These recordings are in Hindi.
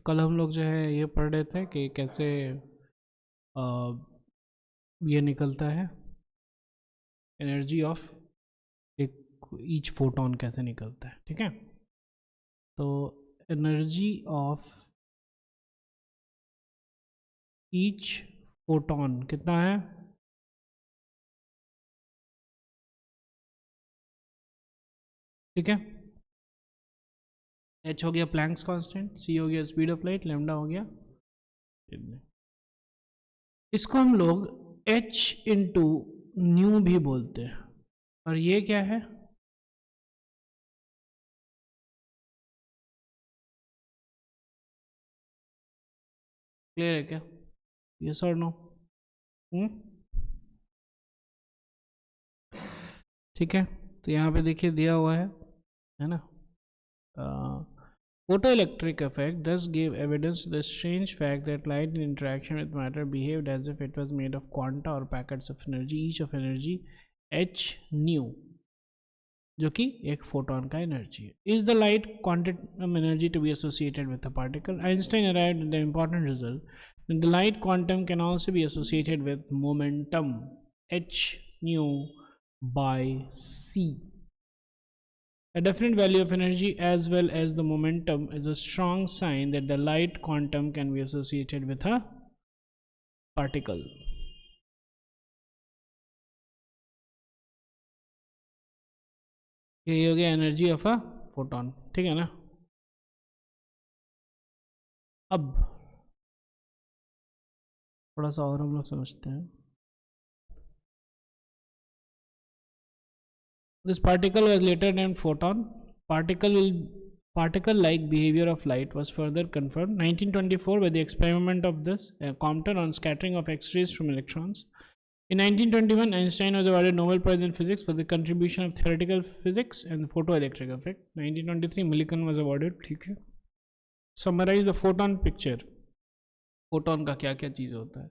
कल हम लोग जो है ये पढ़ रहे थे कि कैसे ये निकलता है एनर्जी ऑफ एक ईच फोटोन कैसे निकलता है, ठीक है। तो एनर्जी ऑफ ईच फोटोन कितना है? ठीक है, h हो गया प्लैंक्स कांस्टेंट, c हो गया स्पीड ऑफ लाइट, लैम्डा हो गया। इसको हम लोग h इंटू न्यू भी बोलते हैं। और ये क्या है? क्लियर है क्या? यस और नो? ठीक है, तो यहाँ पे देखिए दिया हुआ है ना। Photoelectric effect thus gave evidence to the strange fact that light in interaction with matter behaved as if it was made of quanta or packets of energy, each of energy h nu, जो कि एक फोटोन का एनर्जी है। Is the light quantum energy to be associated with a particle? Einstein arrived at the important result that the light quantum can also be associated with momentum h nu by c. A definite value of energy as well as the momentum is a strong sign that the light quantum can be associated with a particle. ये हो गया एनर्जी ऑफ अ फोटोन, ठीक है ना। अब थोड़ा सा और हम लोग समझते हैं। This particle was later named photon. Particle-like behavior of light was further confirmed 1924 by the experiment of this Compton on scattering of X-rays from electrons. In 1921, Einstein was awarded Nobel Prize in Physics for the contribution of theoretical physics and photoelectric effect. 1923, Millikan was awarded. ठीक है, summarize the photon picture. Photon का क्या क्या चीज़ होता है?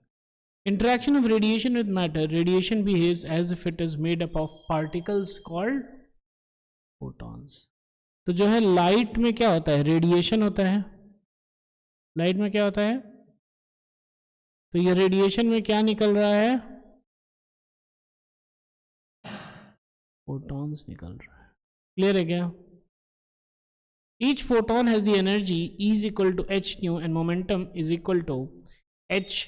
Interaction of radiation with matter. Radiation behaves as if it is made up of particles called photons. तो जो है लाइट में क्या होता है? रेडिएशन होता है। लाइट में क्या होता है? तो ये रेडिएशन में क्या निकल रहा है? फोटॉन्स निकल रहा है। क्लियर है क्या? Each photon has the energy E is equal to h nu and momentum is equal to h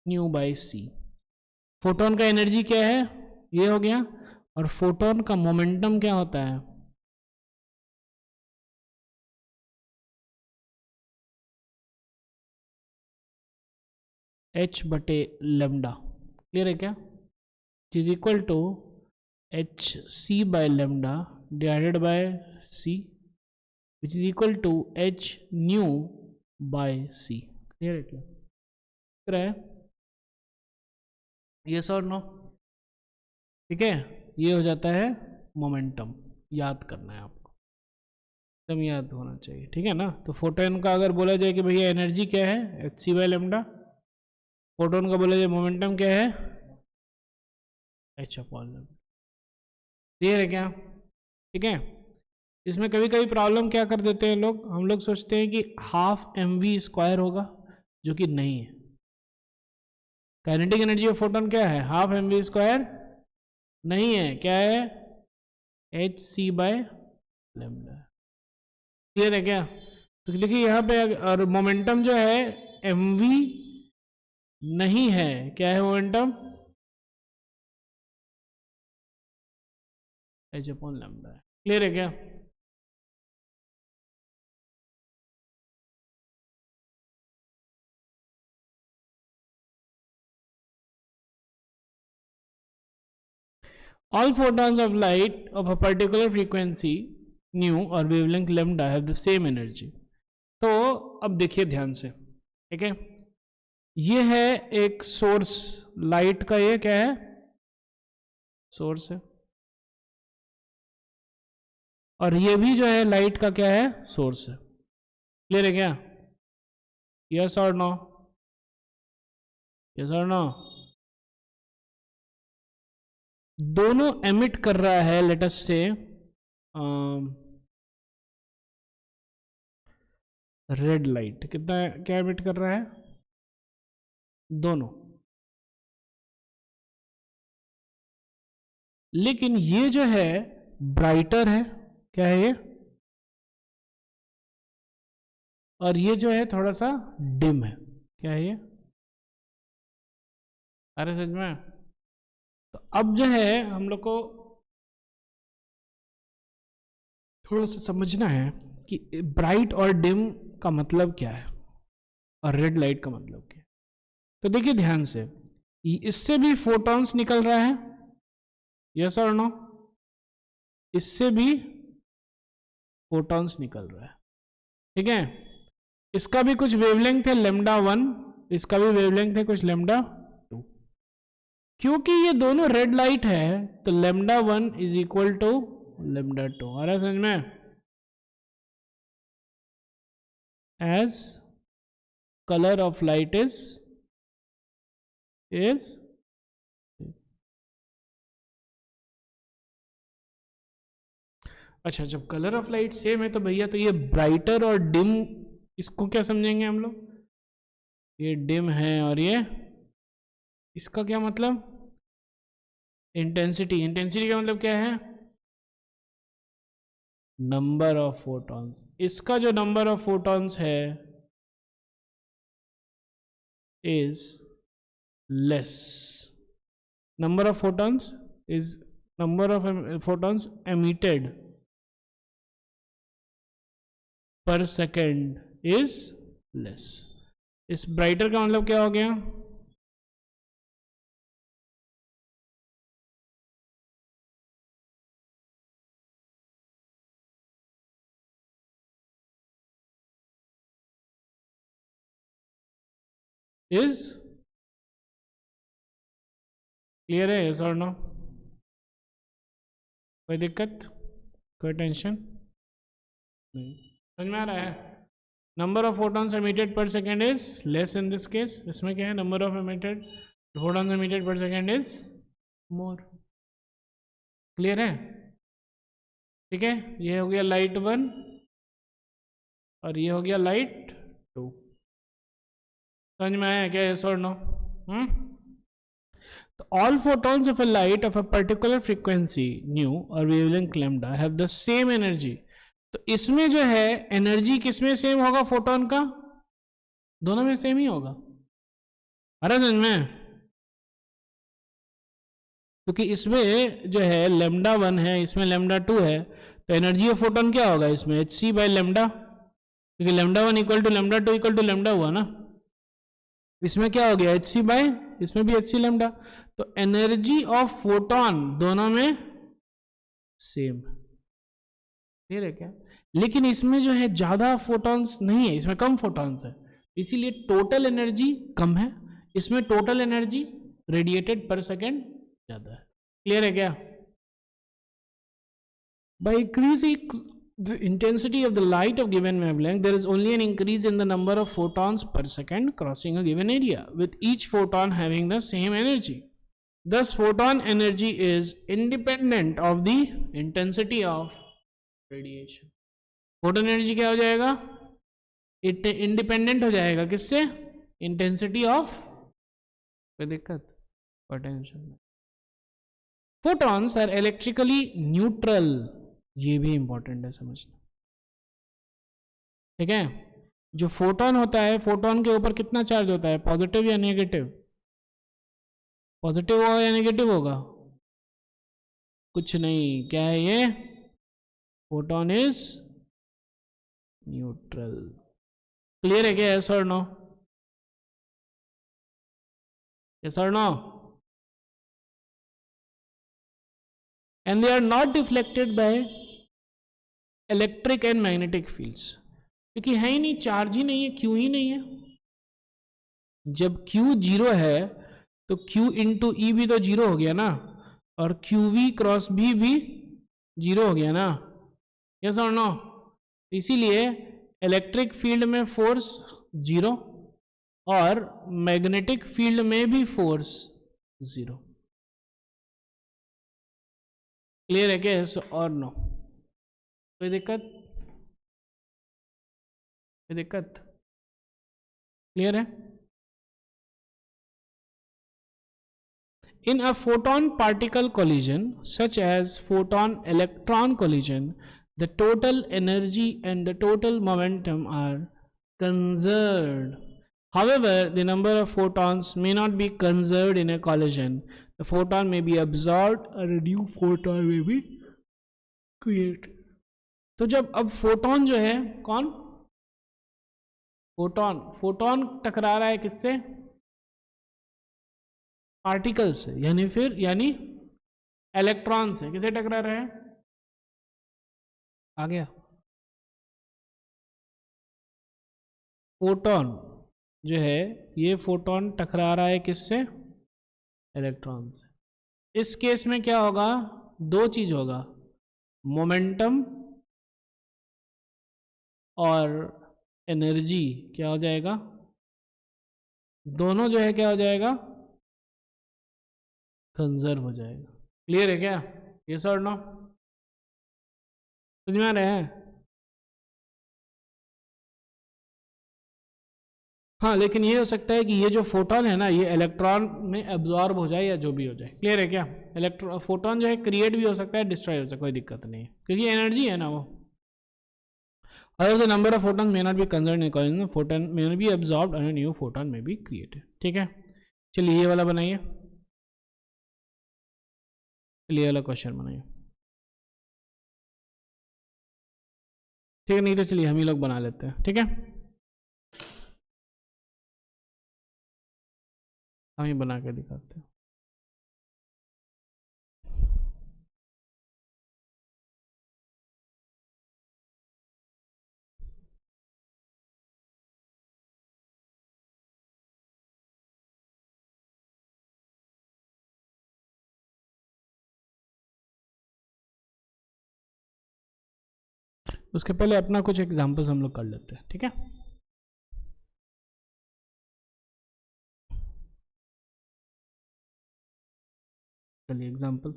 nu by c. Photon का एनर्जी क्या है? ये हो गया। और फोटोन का मोमेंटम क्या होता है? h बटे लेमडा। क्लियर है क्या? Is equal to H C by lambda divided by C which is equal to H nu by C. Clear है क्या? क्लियर है? यस और नो? ठीक है, ये हो जाता है मोमेंटम। याद करना है आपको, एकदम याद होना चाहिए, ठीक है ना। तो फोटोन का अगर बोला जाए कि भैया एनर्जी क्या है? H C by lambda. Photon का बोला जाए मोमेंटम क्या है? H upon lambda. क्लियर है क्या? ठीक है। इसमें कभी कभी प्रॉब्लम क्या कर देते हैं लोग, हम लोग सोचते हैं कि हाफ एम वी स्क्वायर होगा, जो कि नहीं है। काइनेटिक एनर्जी ऑफ फोटोन क्या है? हाफ एम वी स्क्वायर नहीं है, क्या है? H C by lambda. Clear है क्या? तो देखिए यहाँ पे और मोमेंटम जो है एम वी नहीं है, क्या है मोमेंटम? एच अपॉन लेमडा है। क्लियर है क्या? All photons of light of a particular frequency nu or wavelength lambda have the same energy. तो अब देखिए ध्यान से, ठीक है। ये है एक सोर्स लाइट का, ये क्या है? सोर्स है। और ये भी जो है लाइट का क्या है? सोर्स है। क्लियर है क्या? यस और नो? यस और नो? दोनों एमिट कर रहा है, लेट अस से रेड लाइट कितना क्या एमिट कर रहा है? दोनों। लेकिन ये जो है ब्राइटर है, क्या है ये, और ये जो है थोड़ा सा डिम है, क्या है ये? अरे समझ में? तो अब जो है हम लोग को थोड़ा सा समझना है कि ब्राइट और डिम का मतलब क्या है और रेड लाइट का मतलब क्या है। तो देखिए ध्यान से, इससे भी फोटॉन्स निकल रहा है, यस और नो? इससे भी फोटॉन्स निकल रहा है, ठीक है। इसका भी कुछ वेवलेंथ है λ1, इसका भी वेवलेंथ है कुछ λ2। क्योंकि ये दोनों रेड लाइट है तो λ1 इज इक्वल टू λ2। आ रहा है समझ में? As colour of light is अच्छा, जब कलर ऑफ लाइट सेम है तो भैया तो ये ब्राइटर और डिम, इसको क्या समझेंगे हम लोग? ये डिम है और ये, इसका क्या मतलब? इंटेंसिटी। इंटेंसिटी का मतलब क्या है? Number of photons. इसका जो नंबर ऑफ फोटॉन्स है is less. Number of photons is number of photons emitted per second is less. इस ब्राइटर का मतलब क्या हो गया? इज क्लियर है, यस और नो? कोई दिक्कत, कोई टेंशन नहीं, समझ में आ रहा है? Number of photons emitted per second is less in this case. इसमें क्या है? Number of emitted photons emitted per second is more. Clear है? ठीक है, ये हो गया लाइट 1 और ये हो गया लाइट 2। समझ में आया क्या, यस और no? All photons of a light of a particular frequency nu or wavelength lambda have the same energy। तो इसमें जो है एनर्जी किसमें सेम होगा? फोटोन का दोनों में सेम ही होगा। अरे समझ में? क्योंकि इसमें जो है λ1 है, इसमें λ2 है, तो एनर्जी ऑफ फोटोन क्या होगा इसमें? hc बाई लैम्डा, क्योंकि λ1 equal to λ2 equal to lambda हुआ ना। इसमें क्या हो गया? hc बाई, इसमें भी hc लैम्डा। तो एनर्जी ऑफ फोटोन दोनों में सेम। क्लियर है क्या? लेकिन इसमें जो है ज्यादा फोटॉन्स नहीं है, इसमें कम फोटॉन्स है, इसीलिए टोटल एनर्जी कम है। इसमें टोटल एनर्जी रेडिएटेड पर सेकेंड ज्यादा है। क्लियर है क्या? By increasing the intensity of the light of given wavelength, there is only an increase in the number of photons per second crossing a given area, with each photon having the same energy. Thus, photon energy is independent of the intensity of radiation. Photon energy क्या हो जाएगा? इंडिपेंडेंट हो जाएगा किससे? Intensity of. कोई दिक्कत, potential. Photons are electrically neutral, ये भी इंपॉर्टेंट है समझना, ठीक है। जो फोटोन होता है, फोटोन के ऊपर कितना चार्ज होता है? पॉजिटिव या नेगेटिव? पॉजिटिव होगा या नेगेटिव होगा? कुछ नहीं, क्या है ये? Photon is neutral. क्लियर है क्या, यस और नो? यस और no? And they are not deflected by electric and magnetic fields, क्योंकि है ही नहीं, चार्ज ही नहीं है, क्यू ही नहीं है। जब क्यू जीरो है तो क्यू इंटू ई भी तो जीरो हो गया ना, और क्यू वी क्रॉस भी जीरो हो गया ना, यस और नो? इसीलिए इलेक्ट्रिक फील्ड में फोर्स जीरो और मैग्नेटिक फील्ड में भी फोर्स जीरो। क्लियर है क्या, यस और नो? कोई दिक्कत? कोई दिक्कत? क्लियर है? In a photon particle collision, such as photon electron collision, the total energy and the total momentum are conserved. However, the number of photons may not be conserved in a collision. The photon may be absorbed, a new photon may be created. तो जब अब फोटोन जो है, कौन? फोटोन टकरा रहा है किससे? पार्टिकल से, यानी इलेक्ट्रॉन से। किसे टकरा रहा है? आ गया। फोटोन जो है, ये फोटोन टकरा रहा है किससे? इलेक्ट्रॉन से। इस केस में क्या होगा? दो चीज होगा, मोमेंटम और एनर्जी क्या हो जाएगा? दोनों जो है क्या हो जाएगा? कंजर्व हो जाएगा। क्लियर है क्या? यस और नो? समझ में आ रहा है? हाँ, लेकिन ये हो सकता है कि ये जो फोटोन है ना, ये इलेक्ट्रॉन में एब्जॉर्ब हो जाए या जो भी हो जाए। क्लियर है क्या? फोटोन जो है क्रिएट भी हो सकता है, डिस्ट्रॉय हो सकता है, कोई दिक्कत नहीं है, क्योंकि एनर्जी है ना वो। However, the number of photons may not be conserved in collision. Photon may not be absorbed and a new photon may be created. ठीक है, चलिए ये वाला बनाइए, चलिए वाला क्वेश्चन बनाइए। ठीक है, नहीं तो चलिए हम ही लोग बना लेते हैं। ठीक है, हम ही बना के दिखाते हैं। उसके पहले अपना कुछ एग्जांपल्स हम लोग कर लेते हैं। ठीक है, चलिए एग्जांपल।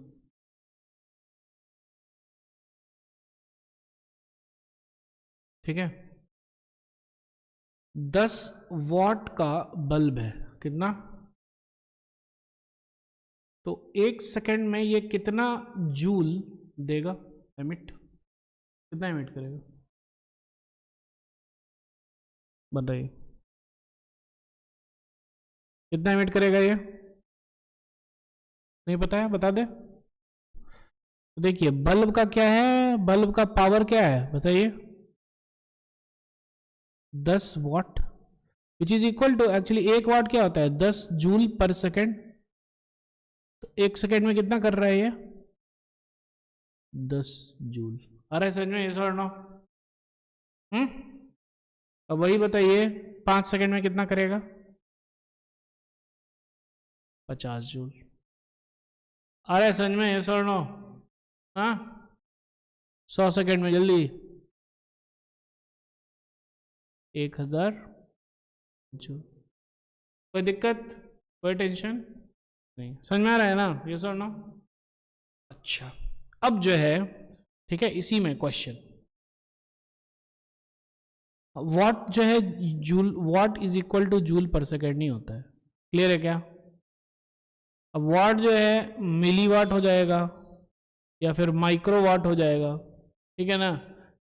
ठीक है, 10 वॉट का बल्ब है, कितना? तो 1 सेकंड में ये कितना जूल देगा? एमिट, कितना एमिट करेगा बताइए? कितना एमिट करेगा ये? नहीं पता है? बता दे। तो देखिए बल्ब का क्या है, बल्ब का पावर क्या है बताइए? 10 watt, which is equal to, actually 1 watt क्या होता है? 10 जूल पर सेकेंड। तो 1 सेकेंड में कितना कर रहा है ये? 10 जूल। अरे समझ में? यस और नो? अब वही बताइए 5 सेकेंड में कितना करेगा? 50 जूल। अरे समझ में? यस और नो? हाँ, 100 सेकेंड में जल्दी 1000 जूल। कोई दिक्कत, कोई टेंशन नहीं? समझ में आ रहा है ना? यस और नो? अच्छा, अब जो है, ठीक है, इसी में क्वेश्चन, वॉट जो है joule, what is equal two joule per second नहीं होता है। क्लियर है क्या? अब वाट जो है मिली वाट हो जाएगा या फिर माइक्रो वाट हो जाएगा। ठीक है ना?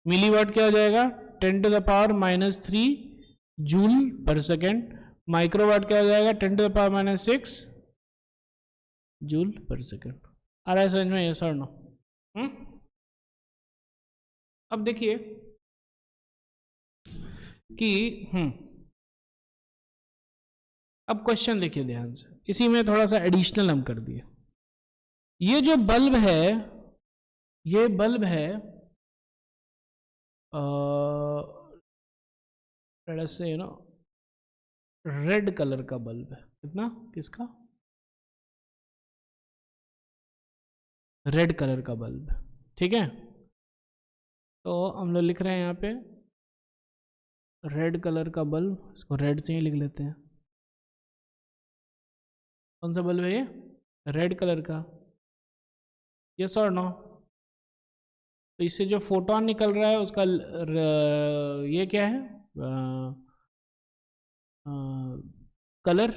मिली वाट क्या हो जाएगा? 10 to the power -3 joule per second. Micro watt क्या हो जाएगा? 10 to the power -6 joule per second. आ रहा है समझ में? यस और नो? अब देखिए कि अब क्वेश्चन देखिए ध्यान से, इसी में थोड़ा सा एडिशनल हम कर दिए। ये जो बल्ब है, ये बल्ब है से यू नो रेड कलर का बल्ब है। कितना? किसका? रेड कलर का बल्ब। ठीक है, तो हम लोग लिख रहे हैं यहाँ पे रेड कलर का बल्ब, इसको रेड से ही लिख लेते हैं। कौन सा बल्ब है ये? रेड कलर का। यस और नो? तो इससे जो फोटोन निकल रहा है उसका ये क्या है? कलर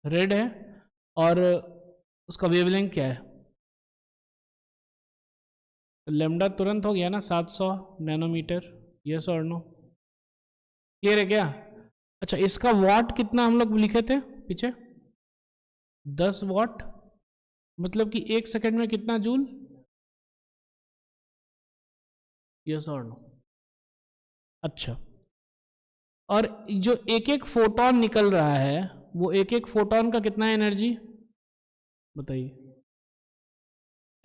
रेड है और उसका वेवलेंथ क्या है? लेमडा तुरंत हो गया ना 700 नैनोमीटर, यस और नो? क्लियर है क्या? अच्छा, इसका वाट कितना हम लोग लिखे थे पीछे? 10 वाट, मतलब कि 1 सेकंड में कितना जूल? यस और नो? अच्छा, और जो एक एक फोटोन निकल रहा है वो एक एक फोटोन का कितना एनर्जी बताइए?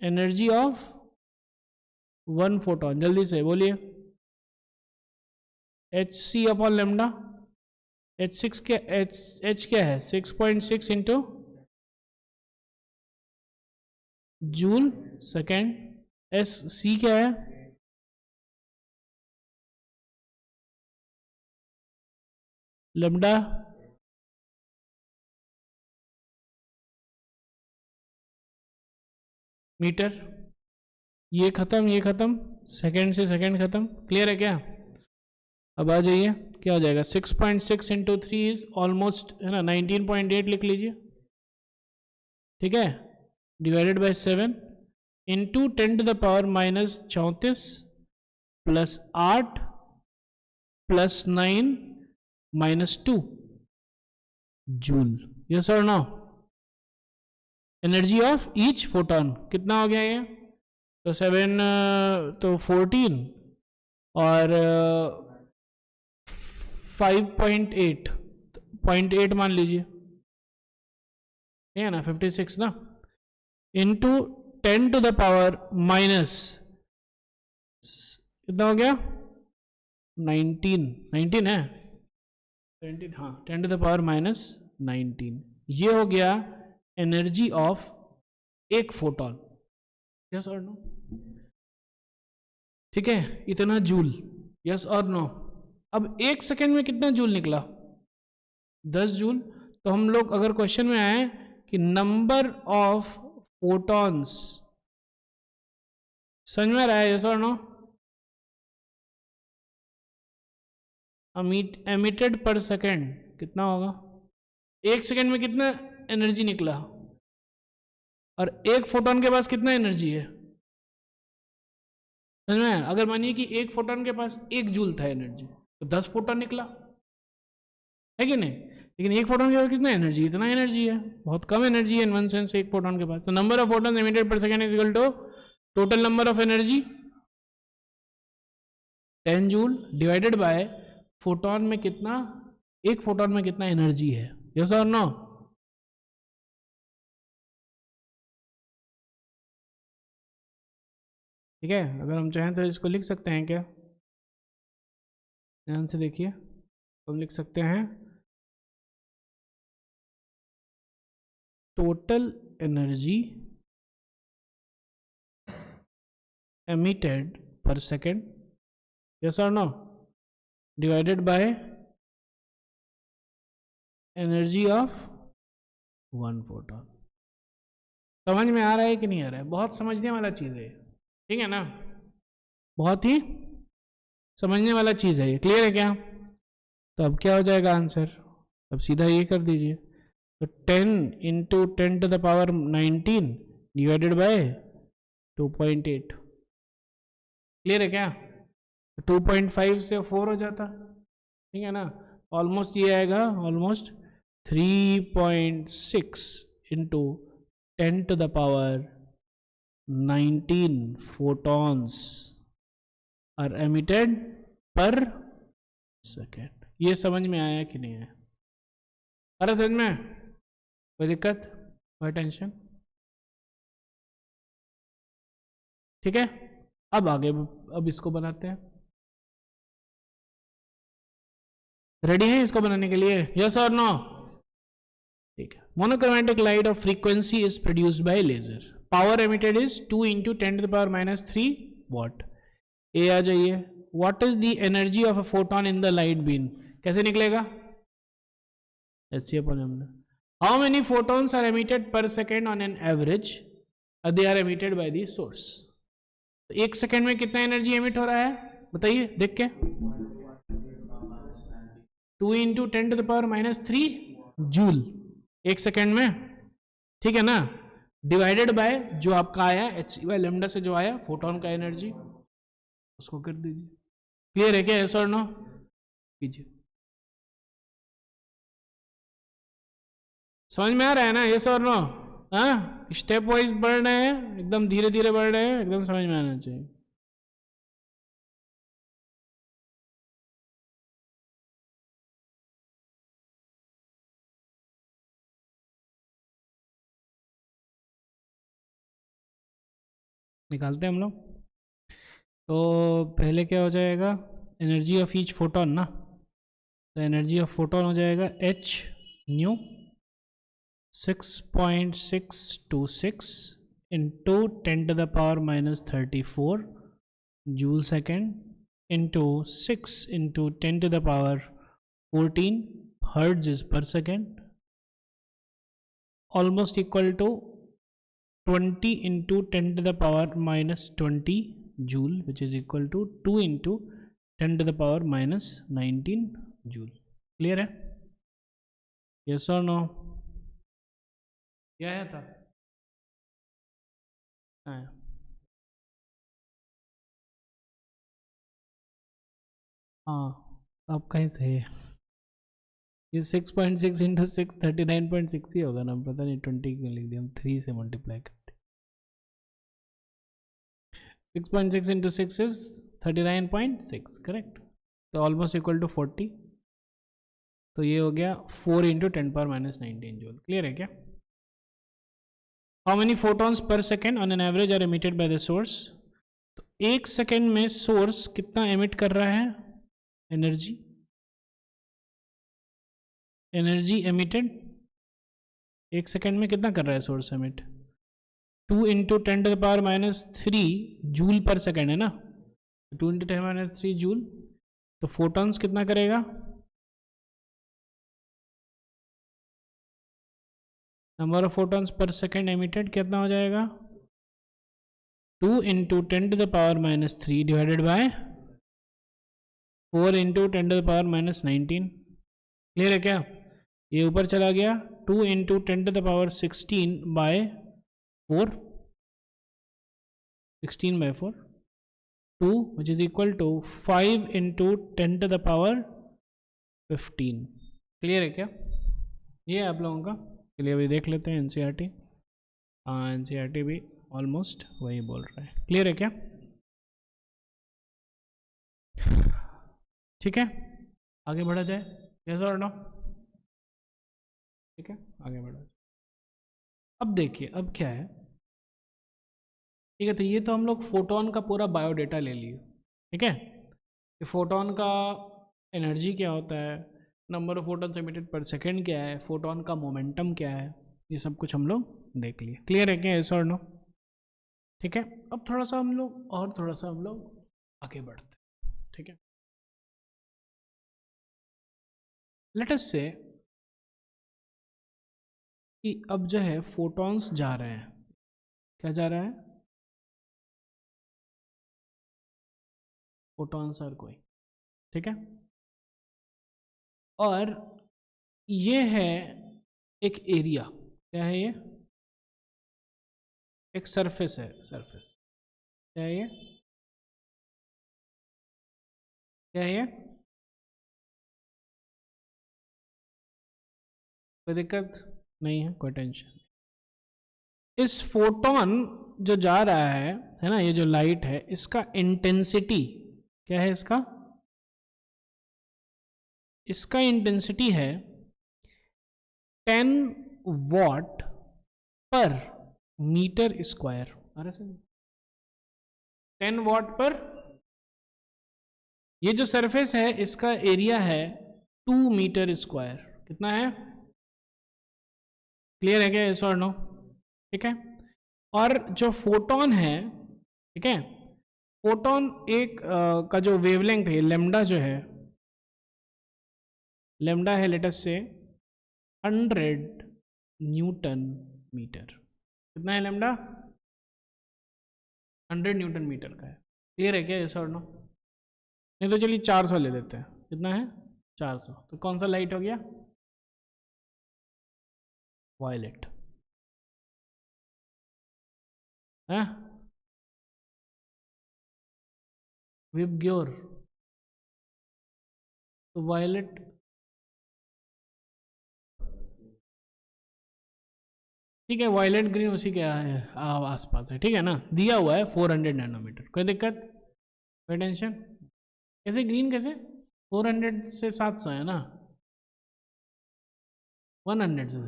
एनर्जी ऑफ 1 फोटोन, जल्दी से बोलिए। H C upon lambda, H6 क्या, H क्या है? 6.6 into joule second. S C क्या है? Lambda metre. ये खत्म, ये खत्म, सेकेंड से सेकेंड खत्म। क्लियर है क्या? अब आ जाइए, क्या हो जाएगा? 6.6 इंटू 3 इज ऑलमोस्ट, है ना, 19.8 लिख लीजिए, ठीक है, divided by 7 into 10 to the power minus 34 plus 8 plus 9 minus 2 joule. Yes और no? Energy of each photon कितना हो गया ये? तो 7 तो 14 और 5.8 मान लीजिए, है ना, 56 ना, into 10 to the power minus कितना हो गया? 19 है, 17, हाँ, 10 टू द पावर माइनस 19। ये हो गया एनर्जी ऑफ एक फोटोन। यस और नो? ठीक है, इतना जूल। यस और नो? अब 1 सेकेंड में कितना जूल निकला? 10 जूल। तो हम लोग अगर क्वेश्चन में आए कि नंबर ऑफ फोटॉन्स, समझ में आ रहा है? यस और नो? एमिटेड पर सेकेंड कितना होगा? 1 सेकेंड में कितना एनर्जी निकला और एक फोटोन के पास कितना एनर्जी है? समझ में? अगर मानिए कि एक फोटोन के पास 1 जूल था एनर्जी, तो 10 फोटोन निकला, है कि नहीं? लेकिन एक फोटोन के पास कितना एनर्जी? इतना एनर्जी है, बहुत कम एनर्जी है इन वन सेंस एक फोटोन के पास। तो number of photon emitted per second is equal to total number of energy 10 joule divided by photon में कितना, एक फोटोन में कितना एनर्जी है। यस और नो? ठीक है, अगर हम चाहें तो इसको लिख सकते हैं क्या? ध्यान से देखिए, हम लिख सकते हैं total energy emitted per second, yes or no, divided by energy of 1 photon। समझ में आ रहा है कि नहीं आ रहा है? बहुत समझने वाला चीज़ है, ठीक है ना, बहुत ही समझने वाला चीज़ है ये। क्लियर है क्या? तो अब क्या हो जाएगा आंसर? अब सीधा ये कर दीजिए, तो 10 into 10 to the power 19 divided by 2.8। Clear है क्या? 2.5 से 4 हो जाता, ठीक है ना, ऑलमोस्ट ये आएगा, almost 3.6 into 10 to the power 19 photons are emitted per second. ये समझ में आया कि नहीं आया? अरे समझ में? कोई दिक्कत, कोई टेंशन? ठीक है, अब आगे, अब इसको बनाते हैं। रेडी है इसको बनाने के लिए? यस और नो? ठीक है। Monochromatic light of frequency is produced by laser, power emitted is 2 into 10 to the power minus 3 watt. ए आ जाइए, what is the energy of a photon in the light beam? कैसे निकलेगा? How many photons are emitted per second on an average? They are emitted by the source. तो 1 सेकेंड में कितना एनर्जी एमिट हो रहा है बताइए देख के? 2 इंटू 10⁻³ जूल 1 सेकेंड में, ठीक है ना, डिवाइडेड बाय जो आपका आया hc/λ से जो आया फोटोन का एनर्जी, उसको कर दीजिए। क्लियर है क्या? यस और नो कीजिए। समझ में आ रहा है ना? यस और नो? हाँ, स्टेप वाइज बढ़ रहे हैं, एकदम धीरे धीरे बढ़ रहे हैं, एकदम समझ में आना चाहिए। निकालते हैं हम लोग। तो पहले क्या हो जाएगा, एनर्जी ऑफ ईच फोटोन ना, तो एनर्जी ऑफ फोटोन हो जाएगा h nu 6.626 into 10⁻34 joule second into 6 into 10⁻14 hertz is per second, almost equal to 20 into 10⁻20 joule which is equal to 2 into 10⁻19 joule. Clear है? यस और नो? क्या आया था? हाँ, आप कहीं से है ये 6.6 इंटू 6 39.6 ही होगा ना, पता नहीं 20 क्यों लिख दिया, हम 3 से मल्टीप्लाई करते। 6.6 इंटू 6 इज 39.6 करेक्ट, तो ऑलमोस्ट इक्वल टू 40, तो ये हो गया 4 इंटू 10⁻19 जूल। क्लियर है क्या? How many photons per second on an average are emitted by the source, तो 1 सेकेंड में सोर्स कितना एमिट कर रहा है एनर्जी, एनर्जी एमिटेड 1 सेकेंड में कितना कर रहा है source emit, 2 into 10⁻³ joule per second है ना, 2 इंटू 10⁻³ जूल, तो फोटॉन्स कितना करेगा, number of photons per second emitted कितना हो जाएगा, 2 into 10⁻³ divided by 4 into 10⁻19। Clear है क्या? ये ऊपर चला गया, 2 into 10⁻16 bye 4, 16 by 4, 2 which is equal to 5 into 10⁻15। Clear है क्या? ये आप लोगों का। चलिए अभी देख लेते हैं एनसीईआरटी। हाँ, एनसीईआरटी भी ऑलमोस्ट वही बोल रहा है। क्लियर है क्या? ठीक है, आगे बढ़ा जाए। यस और नो? ठीक है, आगे बढ़ा जाए। अब देखिए अब क्या है, ठीक है, तो ये तो हम लोग फोटोन का पूरा बायोडेटा ले लिए। ठीक है, कि फोटोन का एनर्जी क्या होता है, number of photons emitted per second क्या है, फोटोन का मोमेंटम क्या है, ये सब कुछ हम लोग देख लिए। क्लियर है क्या? यस और नो? ठीक है, अब थोड़ा सा हम लोग आगे बढ़ते हैं। ठीक है, लेट अस से कि अब जो है फोटॉन्स जा रहे हैं, क्या जा रहा है, फोटॉन्स आर गोइंग। ठीक है, और ये है एक एरिया, क्या है ये, एक सरफेस है, सरफेस क्या है ये, क्या है ये, कोई दिक्कत नहीं है, कोई टेंशन। इस फोटोन जो जा रहा है ना, ये जो लाइट है, इसका इंटेंसिटी क्या है, इसका इंटेंसिटी है 10 वॉट पर मीटर स्क्वायर। अरे सर 10 वॉट पर, ये जो सरफेस है इसका एरिया है 2 मीटर स्क्वायर। कितना है? क्लियर है क्या? यस और नो? ठीक है, और जो फोटोन है, ठीक है, फोटोन एक का जो वेवलेंथ है लेमडा जो है, लेमडा है लेटस से 100 न्यूटन मीटर। कितना है लेमडा? 100 न्यूटन मीटर का है। क्लियर है क्या? यस और नो? नहीं तो चलिए 400 ले लेते हैं। कितना है? 400, तो कौन सा लाइट हो गया? वायलेट है, विबग्योर, तो वायलेट ठीक है, वायलेट ग्रीन उसी के आसपास है, ठीक है ना, दिया हुआ है 400 नैनोमीटर, कोई दिक्कत, कोई टेंशन? कैसे ग्रीन, कैसे 400 से 700 है ना, 100 से,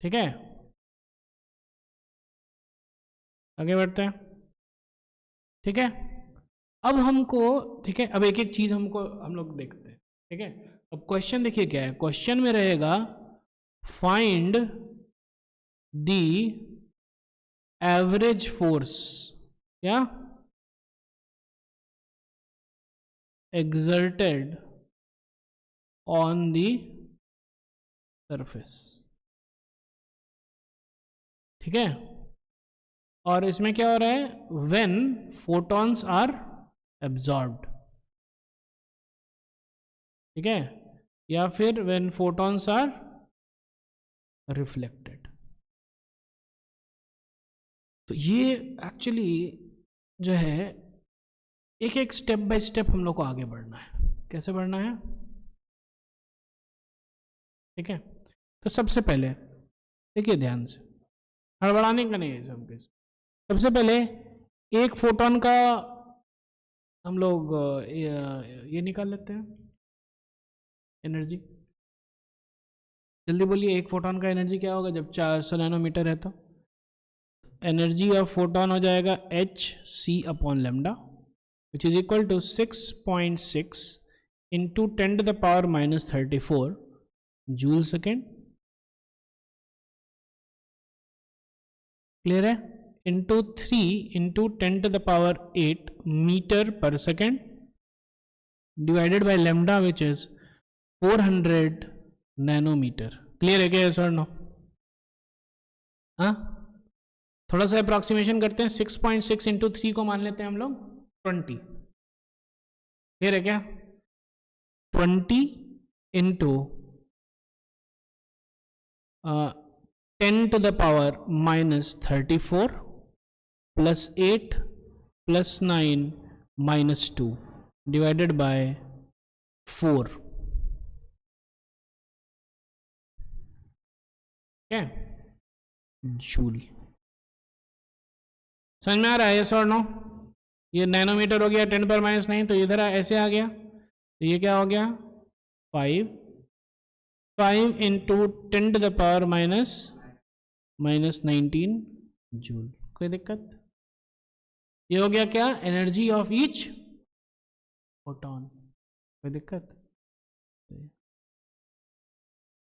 ठीक है, आगे बढ़ते हैं, ठीक है। अब हमको, ठीक है, अब एक एक चीज हमको हम लोग देखते हैं, ठीक है। अब क्वेश्चन देखिए क्या है, क्वेश्चन में रहेगा फाइंड द एवरेज फोर्स, क्या, exerted on the surface, ठीक है। और इसमें क्या हो रहा है, when photons are absorbed, ठीक है, या फिर when photons are reflected। तो ये एक्चुअली जो है एक एक स्टेप बाय स्टेप हम लोग को आगे बढ़ना है, कैसे बढ़ना है, ठीक है। तो सबसे पहले देखिए ध्यान से, हड़बड़ाने का नहीं है सब, सबसे पहले एक फोटोन का हम लोग ये निकाल लेते हैं एनर्जी, जल्दी बोलिए, एक फोटोन का एनर्जी क्या होगा जब 400 नैनोमीटर है, तो एनर्जी ऑफ फोटोन हो जाएगा hc/λ which is equal to 6.6 into 10 to the power minus 34 joule second, clear है, into 3 into 10 to the power 8 metre per second divided by lambda which is 400 nanometre. Clear है क्या, सर? नो, हाँ, थोड़ा सा अप्रॉक्सीमेशन करते हैं, 6.6 इंटू 3 को मान लेते हैं हम लोग 20, क्लियर है क्या, 20 into 10 to the power minus 34 plus 8 plus 9 minus 2 divided by 4, क्या जूल। समझ में आ रहा है, यस और नो? ये नैनोमीटर हो गया 10 पर माइनस 9, तो इधर ऐसे आ गया, तो ये क्या हो गया 5 into 10 to the power minus 19 joule. कोई दिक्कत? ये हो गया क्या, एनर्जी ऑफ ईच फोटोन। कोई दिक्कत?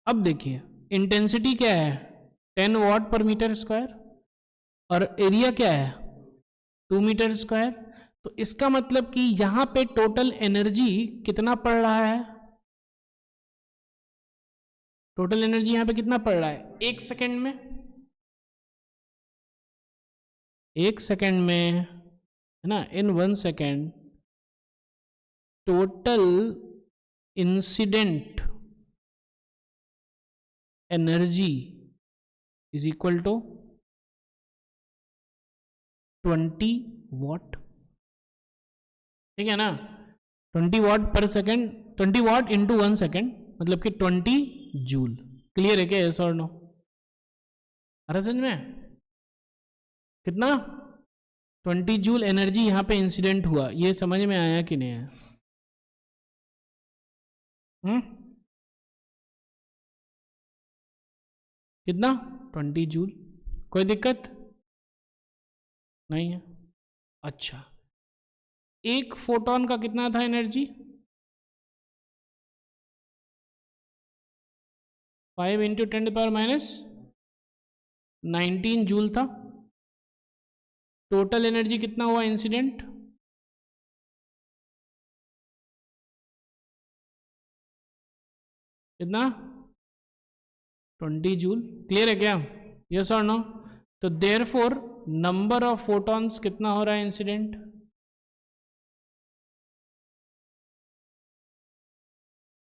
अब देखिए इंटेंसिटी क्या है, 10 वाट पर मीटर स्क्वायर, और एरिया क्या है 2 मीटर स्क्वायर। तो इसका मतलब कि यहां पे टोटल एनर्जी कितना पड़ रहा है, टोटल एनर्जी यहां पे कितना पड़ रहा है, 1 सेकेंड में, 1 सेकेंड में है ना, in 1 second total incident energy is equal to 20 watt, ठीक है ना, 20 वाट पर सेकेंड, 20 वाट इंटू 1 सेकेंड मतलब कि 20 जूल। क्लियर है क्या, यस और नो? आ रहा समझ में? कितना 20 जूल एनर्जी यहां पे इंसिडेंट हुआ, ये समझ में आया कि नहीं आया? कितना 20 जूल, कोई दिक्कत नहीं है। अच्छा, एक फोटोन का कितना था energy, 5 into 10 power minus 19 joule था। टोटल एनर्जी कितना हुआ इंसिडेंट, कितना 20 जूल। क्लियर है क्या, यस और नो? तो देयरफॉर नंबर ऑफ फोटॉन्स कितना हो रहा है इंसिडेंट,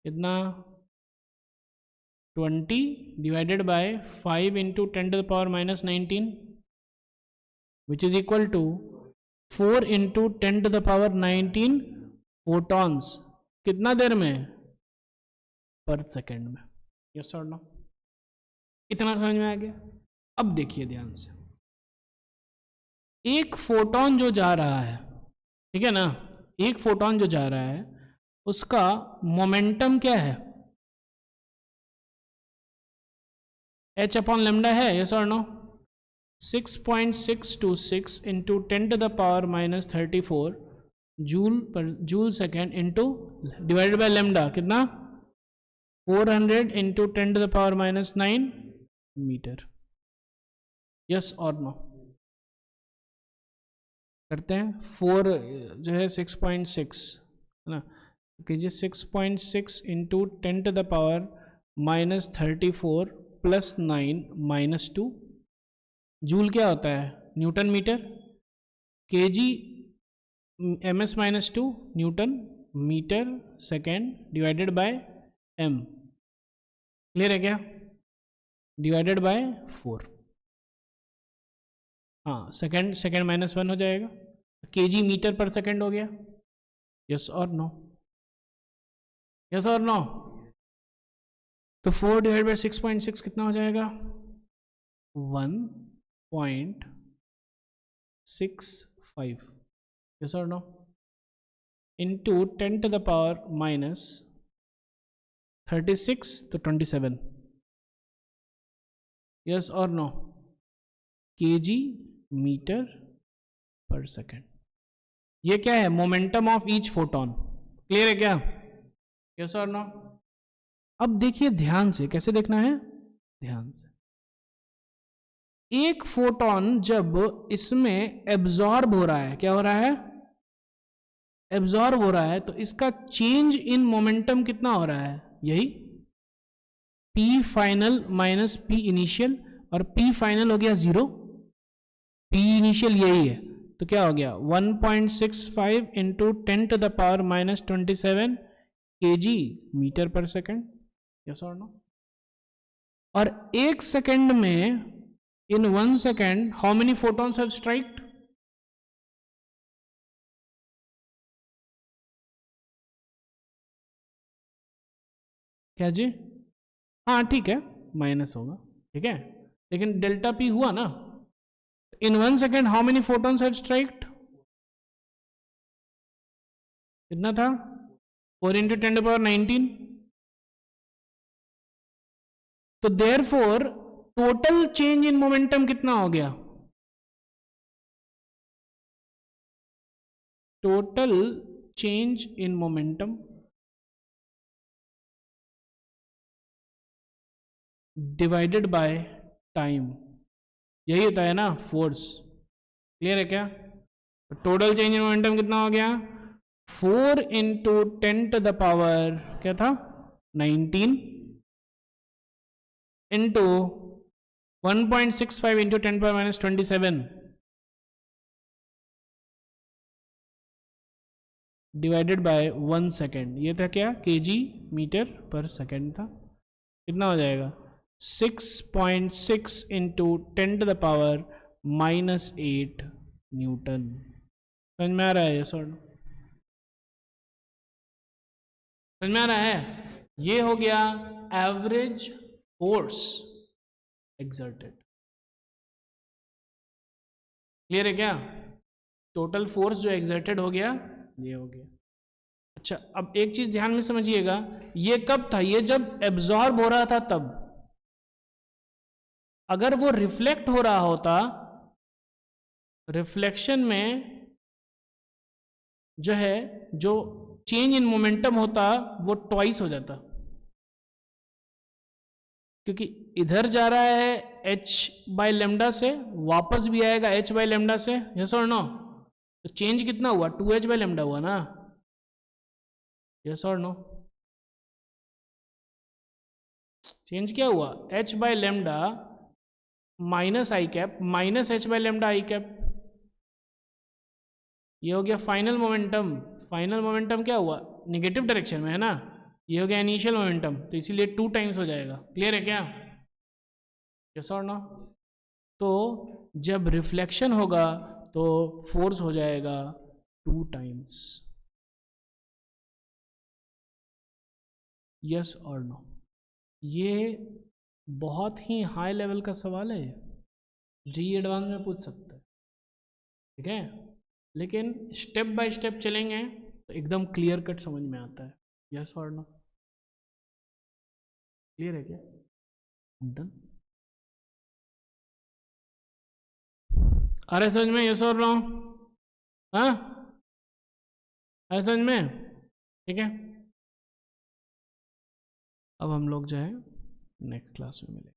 कितना 20 divided by 5 into 10⁻⁻19 which is equal to 4 into 10⁻19 photons. कितना देर में? पर सेकेंड में। यस और नो? इतना समझ में आ गया? अब देखिए ध्यान से, एक फोटोन जो जा रहा है, ठीक है ना, एक फोटोन जो जा रहा है उसका मोमेंटम क्या है? h अपॉन लेमडा है। यस और no? 6.626 into 10⁻⁻34 joule second into divided by lambda, कितना 400 इंटू 10⁻⁻9 मीटर। यस और नो? करते हैं। 4 जो है 6.6 है ना, कीजिए 6.6 इंटू 10⁻⁻34 प्लस 9 माइनस 2। जूल क्या होता है? Newton metre. KG ms minus 2 newton metre second divided by m। Clear है क्या? Divided by 4। हाँ, सेकेंड माइनस 1 हो जाएगा, केजी मीटर पर सेकेंड हो गया। यस और नो? यस और नो? तो 4 डिवाइड बाय 6.6 कितना हो जाएगा? 1.65। यस और नो? इंटू 10⁻⁻36 तो 27। यस और no? KG metre per second. ये क्या है? Momentum of each photon. Clear है क्या? यस और नो? अब देखिए ध्यान से, कैसे देखना है? ध्यान से, एक फोटोन जब इसमें एब्जॉर्ब हो रहा है, क्या हो रहा है? एब्जॉर्ब हो रहा है, तो इसका चेंज इन मोमेंटम कितना हो रहा है? यही P final minus P initial, और P फाइनल हो गया 0, P इनिशियल यही है, तो क्या हो गया 1.65 into 10⁻⁻27 kg metre per second. Yes और नो? और एक सेकेंड में, इन 1 second, how many photons have स्ट्राइक्ड? क्या जी? हाँ ठीक है, माइनस होगा, ठीक है, लेकिन डेल्टा P हुआ ना। In 1 second how many photons have स्ट्राइक्ड? कितना था? 4 इंटू 10⁻19। तो therefore total change in momentum कितना हो गया? Total change in momentum divided by time, यही होता है ना फोर्स। क्लियर है क्या? टोटल चेंज इन मोमेंटम कितना हो गया? 4 इंटू 10⁻, क्या था, 19 into 1.65 into 10⁻⁻27 divided by 1 second. ये था क्या? केजी मीटर पर सेकेंड था। कितना हो जाएगा? 6.6 इंटू 10⁻⁻8 न्यूटन। समझ में आ रहा है ये सर? समझ में आ रहा है? ये हो गया एवरेज फोर्स एक्सर्टेड। क्लियर है क्या? टोटल फोर्स जो एक्सर्टेड हो गया, ये हो गया। अच्छा, अब एक चीज ध्यान में समझिएगा, ये कब था? ये जब एब्जॉर्ब हो रहा था तब। अगर वो रिफ्लेक्ट हो रहा होता, रिफ्लेक्शन में जो है, जो चेंज इन मोमेंटम होता वो ट्वाइस हो जाता, क्योंकि इधर जा रहा है h/λ से, वापस भी आएगा h/λ से। यस और नो? तो चेंज कितना हुआ? 2h/λ हुआ ना। यस और नो? चेंज क्या हुआ? h/λ माइनस आई कैप माइनस h/λ आई कैप। ये हो गया फाइनल मोमेंटम। फाइनल मोमेंटम क्या हुआ? नेगेटिव डायरेक्शन में है ना, ये हो गया इनिशियल मोमेंटम, तो इसीलिए 2 टाइम्स हो जाएगा। क्लियर है क्या? यस और नो? तो जब रिफ्लेक्शन होगा तो फोर्स हो जाएगा 2 टाइम्स। यस और नो? ये बहुत ही हाई लेवल का सवाल है, जी एडवांस में पूछ सकता है, ठीक है, लेकिन स्टेप बाय स्टेप चलेंगे तो एकदम क्लियर कट समझ में आता है। यस और नो? क्लियर है क्या? डन? अरे समझ में? यस और नो? हाँ, अरे समझ में? ठीक है, अब हम लोग जो है नेक्स्ट क्लास में मिलेंगे।